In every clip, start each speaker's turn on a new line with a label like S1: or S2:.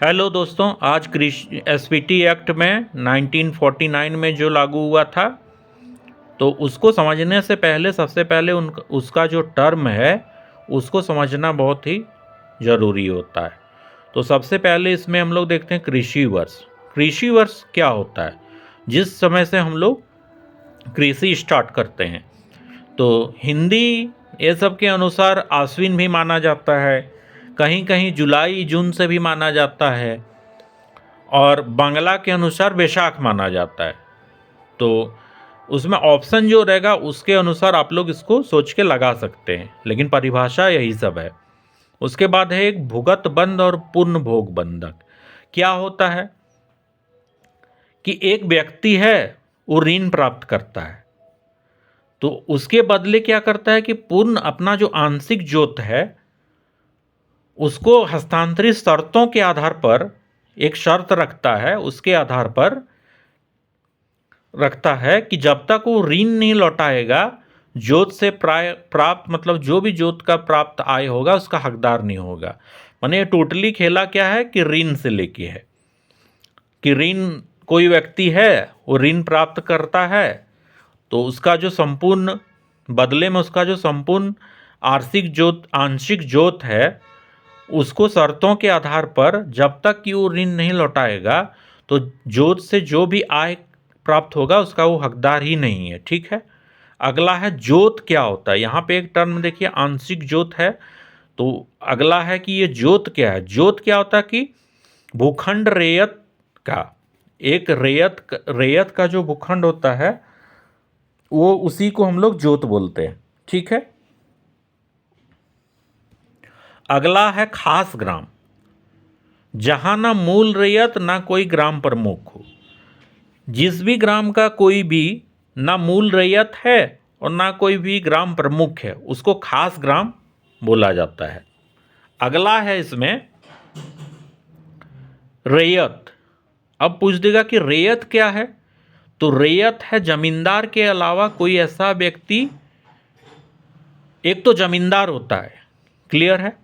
S1: Hello दोस्तों, आज SPT act में 1949 में जो लागू हुआ था, तो उसको समझने से पहले सबसे पहले उसका जो टर्म है उसको समझना बहुत ही ज़रूरी होता है। तो सबसे पहले इसमें हम लोग देखते हैं कृषि वर्ष। कृषि वर्ष क्या होता है? जिस समय से हम लोग कृषि स्टार्ट करते हैं, तो हिंदी ये सब के अनुसार आश्विन भी माना जाता है, कहीं कहीं जुलाई जून से भी माना जाता है, और बांग्ला के अनुसार वैशाख माना जाता है। तो उसमें ऑप्शन जो रहेगा उसके अनुसार आप लोग इसको सोच के लगा सकते हैं, लेकिन परिभाषा यही सब है। उसके बाद है एक भुगत बंध और पूर्ण भोग बंधक। क्या होता है कि एक व्यक्ति है, वो ऋण प्राप्त करता है, तो उसके बदले क्या करता है कि पूर्ण अपना जो आंशिक जोत है उसको हस्तांतरित शर्तों के आधार पर एक शर्त रखता है, उसके आधार पर रखता है कि जब तक वो ऋण नहीं लौटाएगा, जोत से प्राप्त मतलब जो भी जोत का प्राप्त आय होगा उसका हकदार नहीं होगा। माने टोटली खेला क्या है कि ऋण से लेके है कि ऋण कोई व्यक्ति है, वो ऋण प्राप्त करता है, तो उसका जो संपूर्ण बदले में उसका जो संपूर्ण आंशिक जोत है उसको शर्तों के आधार पर जब तक कि वो ऋण नहीं लौटाएगा, तो जोत से जो भी आय प्राप्त होगा उसका वो हकदार ही नहीं है। ठीक है। अगला है जोत। क्या होता है? यहाँ पे एक टर्म देखिए, आंशिक जोत है। तो अगला है कि ये जोत क्या है? जोत क्या होता है कि भूखंड रेयत का, एक रेयत का जो भूखंड होता है वो उसी को हम लोग जोत बोलते हैं। ठीक है। अगला है खास ग्राम, जहां ना मूल रैयत ना कोई ग्राम प्रमुख हो। जिस भी ग्राम का कोई भी ना मूल रैयत है और ना कोई भी ग्राम प्रमुख है, उसको खास ग्राम बोला जाता है। अगला है इसमें रैयत। अब पूछ देगा कि रैयत क्या है? तो रैयत है जमींदार के अलावा कोई ऐसा व्यक्ति, एक तो जमींदार होता है, क्लियर है,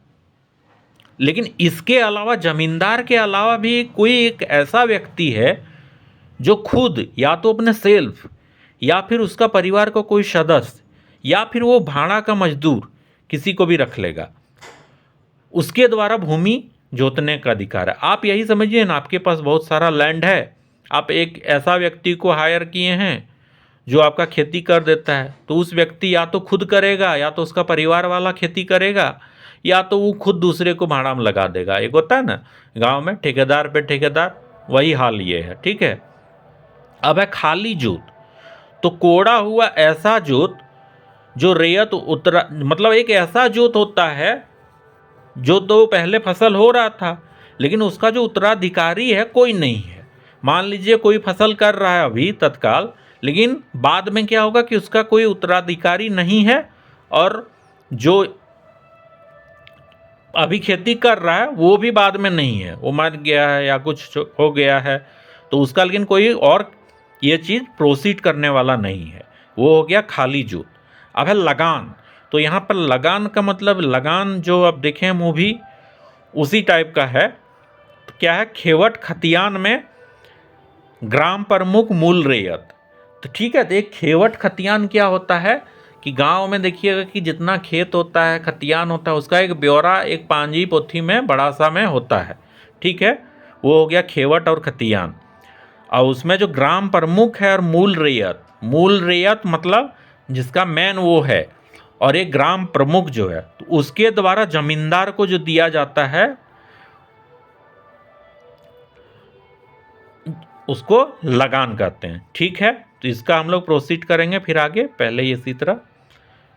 S1: लेकिन इसके अलावा जमींदार के अलावा भी कोई एक ऐसा व्यक्ति है जो खुद या तो अपने सेल्फ या फिर उसका परिवार का कोई सदस्य या फिर वो भाड़ा का मजदूर किसी को भी रख लेगा, उसके द्वारा भूमि जोतने का अधिकार है। आप यही समझिए ना, आपके पास बहुत सारा लैंड है, आप एक ऐसा व्यक्ति को हायर किए हैं जो आपका खेती कर देता है, तो उस व्यक्ति या तो खुद करेगा या तो उसका परिवार वाला खेती करेगा या तो वो खुद दूसरे को भाड़ा में लगा देगा। एक होता है ना गांव में ठेकेदार पे ठेकेदार, वही हाल ये है। ठीक है। अब है खाली जोत। तो कोड़ा हुआ ऐसा जोत जो रेयत उतरा, मतलब एक ऐसा जोत होता है जो तो पहले फसल हो रहा था लेकिन उसका जो उत्तराधिकारी है कोई नहीं है। मान लीजिए कोई फसल कर रहा है अभी तत्काल, लेकिन बाद में क्या होगा कि उसका कोई उत्तराधिकारी नहीं है, और जो अभी खेती कर रहा है वो भी बाद में नहीं है, वो मर गया है या कुछ हो गया है, तो उसका लेकिन कोई और ये चीज़ प्रोसीड करने वाला नहीं है। वो हो गया खाली जोत। अब है लगान। तो यहाँ पर लगान का मतलब, लगान जो अब देखें मूवी उसी टाइप का है। तो क्या है? खेवट खतियान में ग्राम प्रमुख मूल रैयत। तो ठीक है, तो एक खेवट खतियान क्या होता है कि गांव में देखिएगा कि जितना खेत होता है, खतियान होता है, उसका एक ब्यौरा एक पांजी पोथी में बड़ा सा में होता है। ठीक है। वो हो गया खेवट और खतियान। और उसमें जो ग्राम प्रमुख है और मूल रैयत मतलब जिसका मेन वो है, और एक ग्राम प्रमुख जो है, तो उसके द्वारा जमींदार को जो दिया जाता है उसको लगान कहते हैं। ठीक है। तो इसका हम लोग प्रोसीड करेंगे फिर आगे। पहले इसी तरह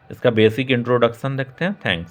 S1: इसका बेसिक इंट्रोडक्शन देखते हैं। थैंक्स।